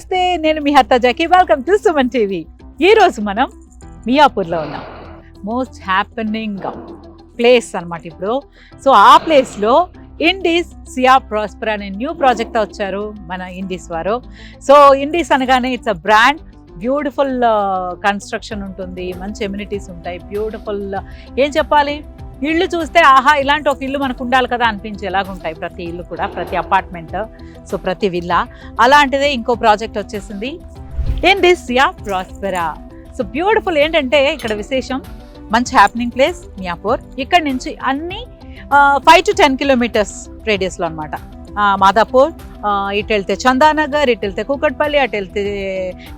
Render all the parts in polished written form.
నమస్తే, నేను మీ హర్తా Jackie. Welcome to Suman TV. ఈ రోజు మనం మియాపూర్లో ఉన్నాం. మోస్ట్ హ్యాపెనింగ్ ప్లేస్ అన్నమాట ఇప్పుడు. సో ఆ ప్లేస్లో ఇండీస్ సియా ప్రాస్పర్ అనే న్యూ ప్రాజెక్ట్ వచ్చారు మన ఇండీస్ వారు. సో ఇండీస్ అనగానే it's a brand. Beautiful construction ఉంటుంది, మంచి ఎమ్యూనిటీస్ ఉంటాయి, బ్యూటిఫుల్ ఏం చెప్పాలి, ఇళ్ళు చూస్తే ఆహా ఇలాంటి ఒక ఇల్లు మనకు ఉండాలి కదా అనిపించేలాగుంటాయి ప్రతి ఇల్లు కూడా, ప్రతి అపార్ట్మెంట్, సో ప్రతి విల్లా. అలాంటిదే ఇంకో ప్రాజెక్ట్ వచ్చేసింది ఇండీస్ సియా ప్రాస్పెరా. So beautiful. ఏంటంటే ఇక్కడ విశేషం, మంచి హ్యాపెనింగ్ ప్లేస్ మియాపూర్. ఇక్కడ నుంచి అన్ని 5 to 10 కిలోమీటర్స్ రేడియస్లో అనమాట. మాదాపూర్, ఇటు వెళ్తే చందానగర్, ఇటు వెళ్తే కూకట్పల్లి, అటు వెళ్తే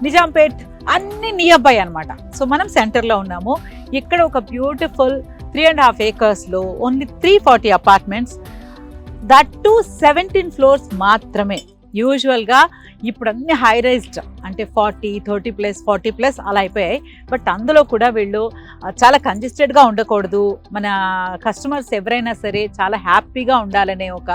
నిజాంపేట్, అన్ని నియర్ బై అనమాట. సో మనం సెంటర్లో ఉన్నాము. ఇక్కడ ఒక beautiful 3.5 acres only 340 apartments, that to 17 floors మాత్రమే. యూజువల్గా ఇప్పుడు అన్ని హై రైజ్డ్ అంటే 40, 30+, 40+ అలా అయిపోయాయి. బట్ అందులో కూడా వీళ్ళు చాలా కంజెస్టెడ్గా ఉండకూడదు, మన కస్టమర్స్ ఎవరైనా సరే చాలా హ్యాపీగా ఉండాలనే ఒక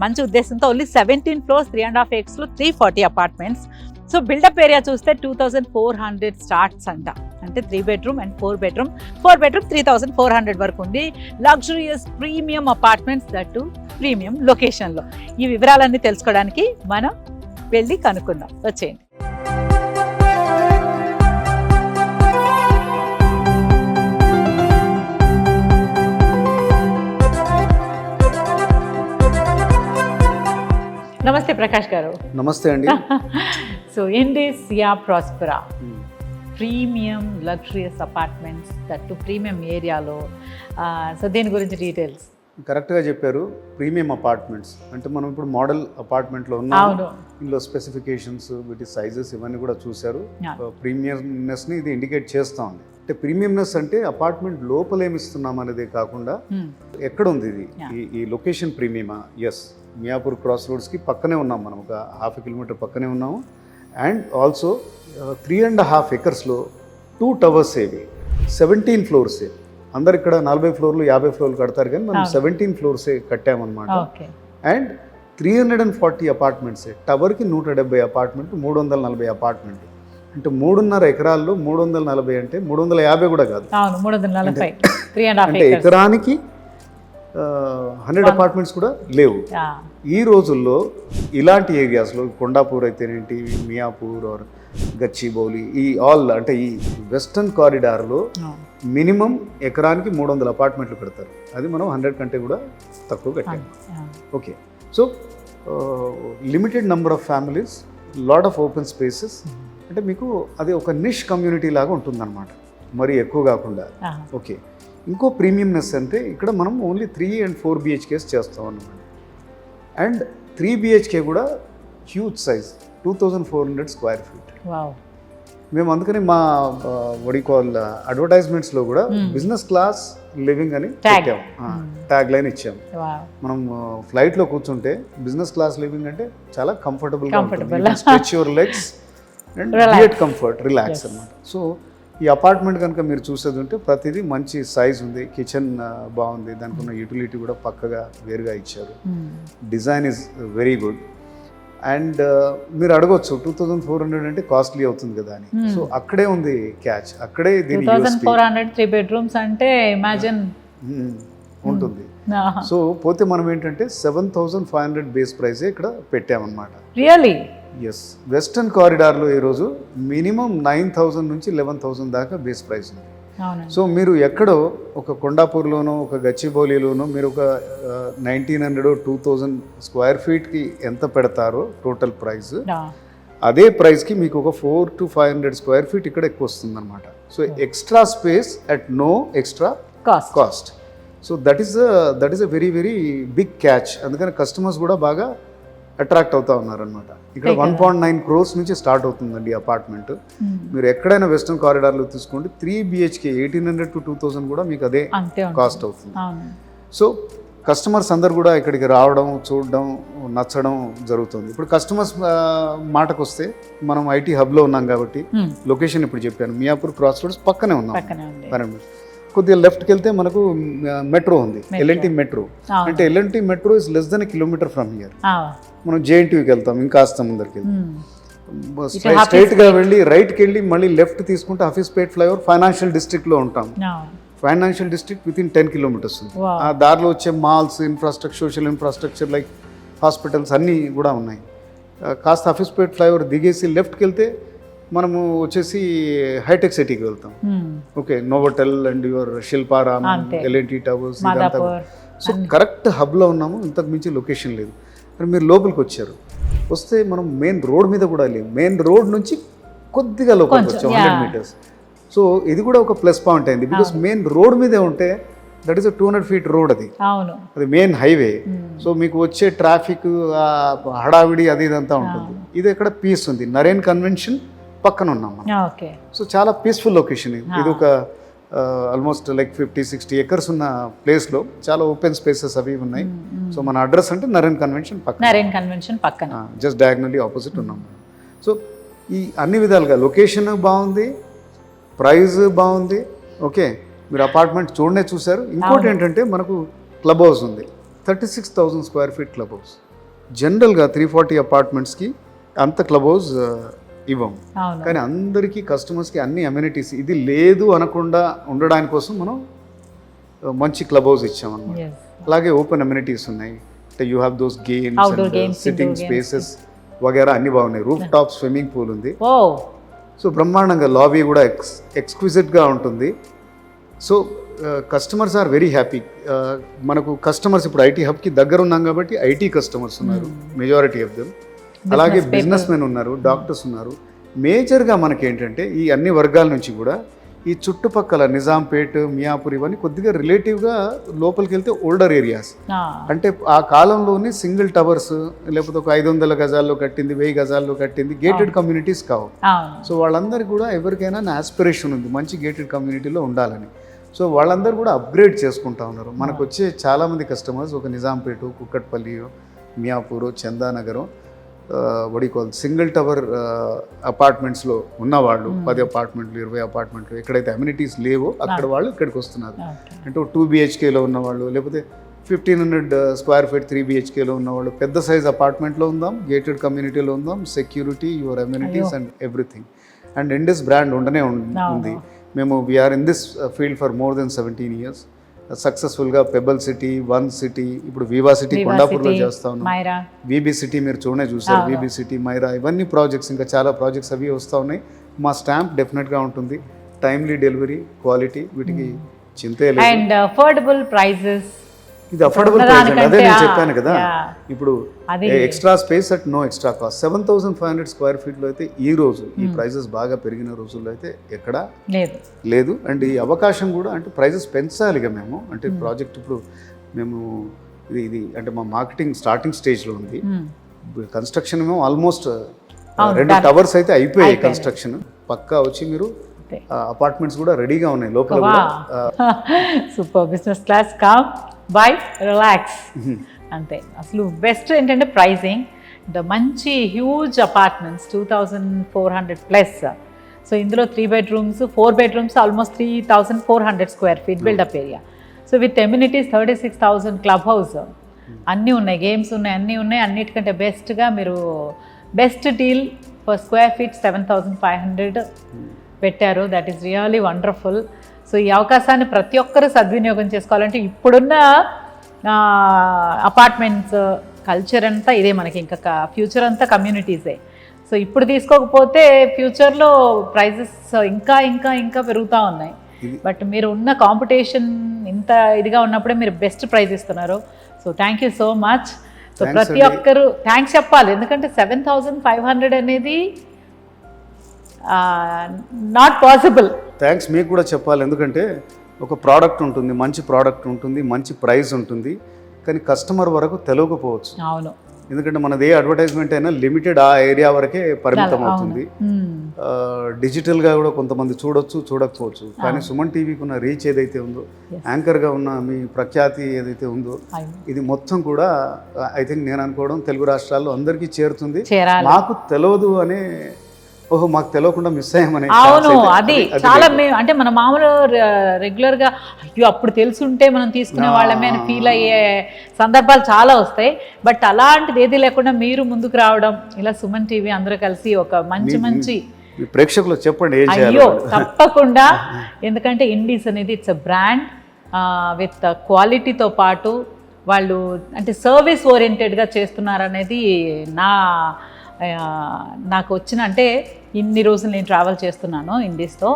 మంచి ఉద్దేశంతో ఓన్లీ 17 floors 3.5 acresలో 340 అపార్ట్మెంట్స్. సో బిల్డప్ ఏరియా చూస్తే 2400 స్టార్ట్స్ అంట. అంటే 3 bedroom and 4 bedroom. 4 bedroom 3400 వరకు ఉంది. Luxurious premium apartments, that premium లొకేషన్లో. ఈ వివరాలన్నీ తెలుసుకోవడానికి మనం వెళ్ళి కనుక్కుందాం. వచ్చేయండి. నమస్తే ప్రకాష్ గారు. నమస్తే అండి. సో ఇండీస్ సియా ప్రాస్పెరా premium luxurious apartments, that premium ఏరియాలో. సో దీని గురించి డీటెయిల్స్. కరెక్ట్గా చెప్పారు. ప్రీమియం అపార్ట్మెంట్స్ అంటే మనం ఇప్పుడు మోడల్ అపార్ట్మెంట్లో ఉన్నాము. ఇందులో స్పెసిఫికేషన్స్, వీటి సైజెస్ ఇవన్నీ కూడా చూశారు. ప్రీమియంనెస్ని ఇది ఇండికేట్ చేస్తూ ఉంది. అంటే ప్రీమియంనెస్ అంటే అపార్ట్మెంట్ లోపల ఏమిస్తున్నాం అనేదే కాకుండా ఎక్కడ ఉంది ఇది, ఈ లొకేషన్ ప్రీమియమా. ఎస్, మియాపూర్ క్రాస్ రోడ్స్కి పక్కనే ఉన్నాం మనం, ఒక 1/2 kilometer పక్కనే ఉన్నాము. అండ్ ఆల్సో 3.5 acresలో 2 towers ఏవి, 17 floors. అందరు ఇక్కడ 40 floorలు 50 floorలు కడతారు, కానీ మనం 17 floors కట్టామన్నమాట. అండ్ 340 అపార్ట్మెంట్స్, టవర్కి 170 అపార్ట్మెంట్, 340 అపార్ట్మెంట్. అంటే 3.5 acres 340 అంటే 350 కూడా కాదు, 340. అంటే ఎకరానికి 100 అపార్ట్మెంట్స్ కూడా లేవు. ఈ రోజుల్లో ఇలాంటి ఏరియాస్లో కొండాపూర్ అయితేనేంటి, మియాపూర్ ఆర్ గచ్చిబౌలి, ఈ ఆల్ అంటే ఈ వెస్టర్న్ కారిడార్లో మినిమం ఎకరానికి 300 అపార్ట్మెంట్లు పెడతారు. అది మనం 100 కంటే కూడా తక్కువ కట్టాము. Okay, so limited number of families, lot of open spaces. అంటే మీకు అది ఒక నిష్ కమ్యూనిటీ లాగా ఉంటుందన్నమాట, మరీ ఎక్కువ కాకుండా. ఓకే, ఇంకో ప్రీమియంనెస్ అంటే ఇక్కడ మనం ఓన్లీ 3 and 4 BHKs చేస్తాం అన్నమాట. అండ్ 3 BHK కూడా హ్యూజ్ సైజ్, 2400 square feet. మేము అందుకని మా వడికాల్ అడ్వర్టైజ్మెంట్స్లో కూడా బిజినెస్ క్లాస్ లివింగ్ అని పెట్టాము, ట్యాగ్ లైన్ ఇచ్చాము. మనం ఫ్లైట్లో కూర్చుంటే బిజినెస్ క్లాస్ లివింగ్ అంటే చాలా కంఫర్టబుల్గా ఉంటుంది, stretch your legs and create comfort, relax అన్నమాట. సో ఈ అపార్ట్మెంట్ కనుక మీరు చూసేది ఉంటే ప్రతిదీ మంచి సైజ్ ఉంది, కిచెన్ బాగుంది, దానికి ఉన్న యూటిలిటీ కూడా పక్కగా వేరుగా ఇచ్చారు. Design is very good. And మీరు అడగొచ్చు 2400 అంటే కాస్ట్లీ అవుతుంది కదా అని. సో అక్కడే ఉంది క్యాచ్, అక్కడే దీని 2400 3 bedrooms అంటే ఇమాజిన్ ఉంటుంది. సో పోతే మనం ఏంటంటే 7500 బేస్ ప్రైసే ఇక్కడ పెట్టామన్నమాట. రియల్లీ? ఎస్, వెస్టర్న్ కారిడార్లో ఈరోజు మినిమం 9000 నుంచి 11,000 దాకా బేస్ ప్రైస్ ఉంది. సో మీరు ఎక్కడో ఒక కొండాపూర్లోనో ఒక గచ్చిబౌలిలోనో మీరు ఒక 1900 2000 square feetకి ఎంత పెడతారో టోటల్ ప్రైస్, అదే ప్రైస్కి మీకు ఒక 400 to 500 square feet ఇక్కడ ఎక్కువ వస్తుంది అనమాట. So extra space at no extra cost. So that is a very very big catch. అందుకని కస్టమర్స్ కూడా బాగా అట్రాక్ట్ అవుతా ఉన్నారనమాట. ఇక్కడ 1.9 crores నుంచి స్టార్ట్ అవుతుందండి అపార్ట్మెంట్. మీరు ఎక్కడైనా వెస్టర్న్ కారిడార్లో తీసుకోండి, 3 BHK 1800 to 2000 కూడా మీకు అదే కాస్ట్ అవుతుంది. సో కస్టమర్స్ అందరు కూడా ఇక్కడికి రావడం, చూడడం, నచ్చడం జరుగుతుంది. ఇప్పుడు కస్టమర్స్ మాటకు వస్తే మనం ఐటీ హబ్లో ఉన్నాం కాబట్టి లొకేషన్ ఇప్పుడు చెప్పాను, మియాపూర్ క్రాస్ రోడ్స్ పక్కనే ఉన్నాం. కొద్దిగా లెఫ్ట్కి వెళ్తే మనకు మెట్రో ఉంది, ఎల్ఎన్టీ మెట్రో. అంటే L N T metro is less than 1 kilometer from here. మనం జేఎన్టీయూకి వెళ్తాం, ఇంకాస్త ముందరికి వెళ్తాం. స్ట్రైట్గా వెళ్ళి రైట్కి వెళ్ళి మళ్ళీ లెఫ్ట్ తీసుకుంటే హఫీస్పేట్ ఫ్లైఓవర్ ఫైనాన్షియల్ డిస్ట్రిక్ట్లో ఉంటాం. Financial district with in 10 kilometres ఉంది. ఆ దారిలో వచ్చే malls, infrastructure, social infrastructure like hospitals అన్నీ కూడా ఉన్నాయి. కాస్త హఫీస్పేట్ ఫ్లైఓవర్ దిగేసి లెఫ్ట్కి వెళ్తే మనము వచ్చేసి హైటెక్ సిటీకి వెళ్తాం. Okay, Novotel and your Shilparam, LNT towers, ఇదంతా. సో కరెక్ట్ హబ్లో ఉన్నాము, ఇంతకు మించి లొకేషన్ లేదు. మరి మీరు లోపలికి వచ్చారు, వస్తే మనం మెయిన్ రోడ్ మీద కూడా లేము. మెయిన్ రోడ్ నుంచి కొద్దిగా లోపలికి వచ్చాం 100 మీటర్స్. సో ఇది కూడా ఒక ప్లస్ పాయింట్ అయింది. బికాస్ మెయిన్ రోడ్ మీదే ఉంటే దట్ ఈస్ 200 feet రోడ్, అది మెయిన్ హైవే. సో మీకు వచ్చే ట్రాఫిక్, హడావిడి అది ఇదంతా ఉంటుంది. ఇది ఎక్కడ పీస్ ఉంది. నరేన్ కన్వెన్షన్ పక్కన ఉన్నాం మనం. సో చాలా పీస్ఫుల్ లొకేషన్ ఇది. ఇది ఒక ఆల్మోస్ట్ లైక్ 50-60 acres ఉన్న ప్లేస్లో చాలా ఓపెన్ స్పేసెస్ అవి ఉన్నాయి. సో మన అడ్రస్ అంటే నరేన్ కన్వెన్షన్ పక్కన, జస్ట్ డయాగ్నల్లీ ఆపోజిట్ ఉన్నాం. సో ఈ అన్ని విధాలుగా లొకేషన్ బాగుంది, ప్రైస్ బాగుంది. ఓకే, మీరు అపార్ట్మెంట్ చూశారు. ఇంకోటి ఏంటంటే మనకు క్లబ్ హౌస్ ఉంది, 36,000 square feet క్లబ్ హౌస్. జనరల్గా 340 అపార్ట్మెంట్స్కి అంత క్లబ్ హౌస్ ఇవ్వం, కానీ అందరికీ కస్టమర్స్కి అన్ని అమ్యూనిటీస్ ఇది లేదు అనకుండా ఉండడానికి కోసం మనం మంచి క్లబ్ హౌస్ ఇచ్చామన్నమాట. అలాగే ఓపెన్ అమ్యూనిటీస్ ఉన్నాయి. అంటే you have those games, sitting spaces వగేరా అన్ని బాగున్నాయి. రూఫ్ టాప్ స్విమ్మింగ్ పూల్ ఉంది. సో బ్రహ్మాండంగా లాబీ కూడా ఎక్స్క్విజిట్గా ఉంటుంది. So customers are very happy. మనకు కస్టమర్స్ ఇప్పుడు ఐటీ హబ్కి దగ్గర ఉన్నాం కాబట్టి ఐటీ కస్టమర్స్ ఉన్నారు మెజారిటీ ఆఫ్ దెమ్. అలాగే బిజినెస్ మెన్ ఉన్నారు, డాక్టర్స్ ఉన్నారు. మేజర్గా మనకి ఏంటంటే ఈ అన్ని వర్గాల నుంచి కూడా ఈ చుట్టుపక్కల నిజాంపేట్, మియాపూర్ ఇవన్నీ కొద్దిగా రిలేటివ్గా లోపలికి వెళ్తే ఓల్డర్ ఏరియాస్. అంటే ఆ కాలంలోనే సింగిల్ టవర్స్ లేకపోతే ఒక 500 గజాల్లో కట్టింది, 1000 గజాల్లో కట్టింది గేటెడ్ కమ్యూనిటీస్ కావు. సో వాళ్ళందరికీ కూడా ఎవరికైనా ఆస్పిరేషన్ ఉంది మంచి గేటెడ్ కమ్యూనిటీలో ఉండాలని. సో వాళ్ళందరూ కూడా అప్గ్రేడ్ చేసుకుంటా ఉన్నారు. మనకు వచ్చే చాలామంది కస్టమర్స్ ఒక నిజాంపేట, కుక్కట్పల్లి, మియాపూర్, చందానగరం వడికోల్ సింగిల్ టవర్ అపార్ట్మెంట్స్లో ఉన్నవాళ్ళు 10 అపార్ట్మెంట్లు, 20 అపార్ట్మెంట్లు, ఎక్కడైతే అమ్యూనిటీస్ లేవో అక్కడ వాళ్ళు ఇక్కడికి వస్తున్నారు. అంటే 2 BHKలో ఉన్నవాళ్ళు, లేకపోతే 1500 square feet 3 BHKలో ఉన్నవాళ్ళు, పెద్ద సైజ్ అపార్ట్మెంట్లో ఉందాం, గేటెడ్ కమ్యూనిటీలో ఉందాం, security, your amenities and everything. And Indis brand ఉండనే ఉంది. మేము we're in this field for more than 17 years. సక్సెస్ఫుల్గా పెబల్ సిటీ, వన్ సిటీ, ఇప్పుడు వివా సిటీ కొండాపూర్లో చేస్తా ఉన్నాం. వీబీ సిటీ మీరు చూసారు, వీబీ సిటీ, మైరా, ఇవన్నీ ప్రాజెక్ట్స్, ఇంకా చాలా ప్రాజెక్ట్స్ అవి వస్తూ ఉన్నాయి. మా స్టాంప్ డెఫినెట్గా ఉంటుంది. టైమ్లీ డెలివరీ, క్వాలిటీ, వీటికి చింతే లేదు. And affordable prices. ఇది అఫోర్డబుల్ ప్రైస్ అండి. అదే నేను చెప్పాను కదా, ఇప్పుడు extra space at no extra cost. 7,500 square feetలో అయితే ఈ రోజు ఈ ప్రైజెస్ బాగా పెరిగిన రోజుల్లో అయితే ఎక్కడా లేదు. అండ్ ఈ అవకాశం కూడా అంటే ప్రైజెస్ పెంచాలిగా మేము. అంటే ప్రాజెక్ట్ ఇప్పుడు మేము ఇది అంటే మా మార్కెటింగ్ స్టార్టింగ్ స్టేజ్లో ఉంది. కన్స్ట్రక్షన్ మేము ఆల్మోస్ట్ 2 towers అయితే అయిపోయాయి కన్స్ట్రక్షన్. పక్కా వచ్చి మీరు అపార్ట్మెంట్స్ కూడా రెడీగా ఉన్నాయి లోపల. Super, business class, come by, relax, అంతే. అసలు బెస్ట్ ఏంటంటే ప్రైజింగ్. మంచి హ్యూజ్ అపార్ట్మెంట్స్ 2,400+. సో ఇందులో 3 bedrooms, 4 bedrooms, almost 3,400 square feet built up area. So with amenities 36,000 club house, అన్నీ ఉన్నాయి, గేమ్స్ ఉన్నాయి, అన్నీ ఉన్నాయి. అన్నిటికంటే బెస్ట్గా మీరు best deal for square feet 7,500 పెట్టారు. That is really wonderful. So ఈ అవకాశాన్ని ప్రతి ఒక్కరూ సద్వినియోగం చేసుకోవాలంటే ఇప్పుడున్న అపార్ట్మెంట్స్ కల్చర్ అంతా ఇదే. మనకి ఇంకా ఫ్యూచర్ అంతా కమ్యూనిటీసే. సో ఇప్పుడు తీసుకోకపోతే ఫ్యూచర్లో ప్రైజెస్ ఇంకా ఇంకా ఇంకా పెరుగుతూ ఉన్నాయి. బట్ మీరు ఉన్న కాంపిటీషన్ ఇంత ఇదిగా ఉన్నప్పుడే మీరు బెస్ట్ ప్రైజ్ ఇస్తున్నారు. So thank you so much. So ప్రతి ఒక్కరు థ్యాంక్స్ చెప్పాలి, ఎందుకంటే 7,500 అనేది నాట్ పాసిబుల్. థ్యాంక్స్ మీకు కూడా చెప్పాలి, ఎందుకంటే ఒక ప్రోడక్ట్ ఉంటుంది, మంచి ప్రోడక్ట్ ఉంటుంది, మంచి ప్రైస్ ఉంటుంది, కానీ కస్టమర్ వరకు తెలియకపోవచ్చు. అవును, ఎందుకంటే మనది ఏ అడ్వర్టైజ్మెంట్ అయినా లిమిటెడ్ ఆ ఏరియా వరకే పరిమితం అవుతుంది. డిజిటల్గా కూడా కొంతమంది చూడొచ్చు, చూడకపోవచ్చు. కానీ సుమన్ టీవీకి ఉన్న రీచ్ ఏదైతే ఉందో, యాంకర్గా ఉన్న మీ ప్రఖ్యాతి ఏదైతే ఉందో, ఇది మొత్తం కూడా ఐ థింక్ నేను అనుకోవడం తెలుగు రాష్ట్రాల్లో అందరికీ చేరుతుంది. మాకు తెలియదు అనే ఓహో మాకు తెలియకుండా మిస్ అయ్యామని. అవును, అది చాలా మేము అంటే మన మామూలు రెగ్యులర్గా అయ్యో అప్పుడు తెలుసుంటే మనం తీసుకునే వాళ్ళమే అని ఫీల్ అయ్యే సందర్భాలు చాలా వస్తాయి. బట్ అలాంటిది ఏది లేకుండా మీరు ముందుకు రావడం, ఇలా సుమన్ టీవీ అందరూ కలిసి ఒక మంచి ప్రేక్షకులు చెప్పండి ఏం చేయాలి. అయ్యో తప్పకుండా, ఎందుకంటే ఇండీస్ అనేది ఇట్స్ అ బ్రాండ్ విత్ క్వాలిటీతో పాటు వాళ్ళు అంటే సర్వీస్ ఓరియంటెడ్గా చేస్తున్నారనేది నాకు వచ్చిన, అంటే ఇన్ని రోజులు నేను ట్రావెల్ చేస్తున్నాను ఇండీస్తో,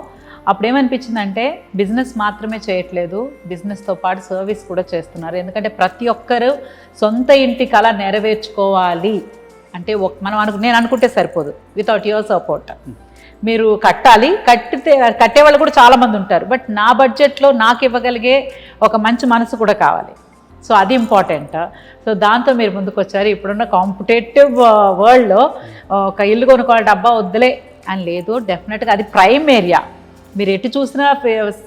అప్పుడు ఏమనిపించిందంటే బిజినెస్ మాత్రమే చేయట్లేదు, బిజినెస్తో పాటు సర్వీస్ కూడా చేస్తున్నారు. ఎందుకంటే ప్రతి ఒక్కరు సొంత ఇంటి కళ నెరవేర్చుకోవాలి అంటే నేను అనుకుంటే సరిపోదు, వితౌట్ యువర్ సపోర్ట్. మీరు కట్టాలి, కట్టే వాళ్ళు కూడా చాలామంది ఉంటారు. బట్ నా బడ్జెట్లో నాకు ఇవ్వగలిగే ఒక మంచి మనసు కూడా కావాలి. సో అది ఇంపార్టెంట్. సో దాంతో మీరు ముందుకు వచ్చారు. ఇప్పుడున్న కాంపిటేటివ్ వరల్డ్లో ఒక ఇల్లు కొనుక్కోవాలి, డబ్బా వద్దులే అని లేదు. డెఫినెట్గా అది ప్రైమ్ ఏరియా, మీరు ఎటు చూసినా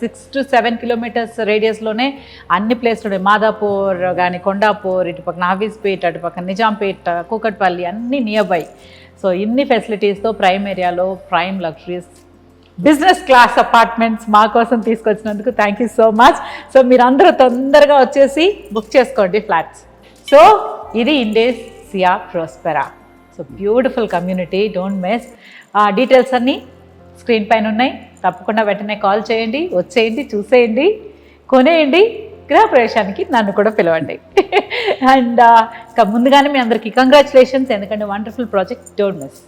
6 to 7 kilometers రేడియస్లోనే అన్ని ప్లేస్లు ఉన్నాయి. మాదాపూర్ కానీ, కొండాపూర్, ఇటుపక్క నావీస్పేట్, అటుపక్క నిజాంపేట్, కూకట్పల్లి అన్నీ నియర్ బై. సో ఇన్ని ఫెసిలిటీస్తో ప్రైమ్ ఏరియాలో prime luxuries business class apartments మా కోసం తీసుకొచ్చినందుకు thank you so much. So మీరందరూ తొందరగా వచ్చేసి బుక్ చేసుకోండి ఫ్లాట్స్. సో ఇది ఇండేస్ సియా Prospera. So beautiful community, don't miss. Details అన్నీ స్క్రీన్ పైన ఉన్నాయి. తప్పకుండా వెంటనే కాల్ చేయండి, వచ్చేయండి, చూసేయండి, కొనేయండి, గృహప్రవేశానికి నన్ను కూడా పిలవండి. అండ్ ముందుగానే మీ అందరికీ కంగ్రాచులేషన్స్, ఎందుకంటే వండర్ఫుల్ ప్రాజెక్ట్, డోంట్ మిస్.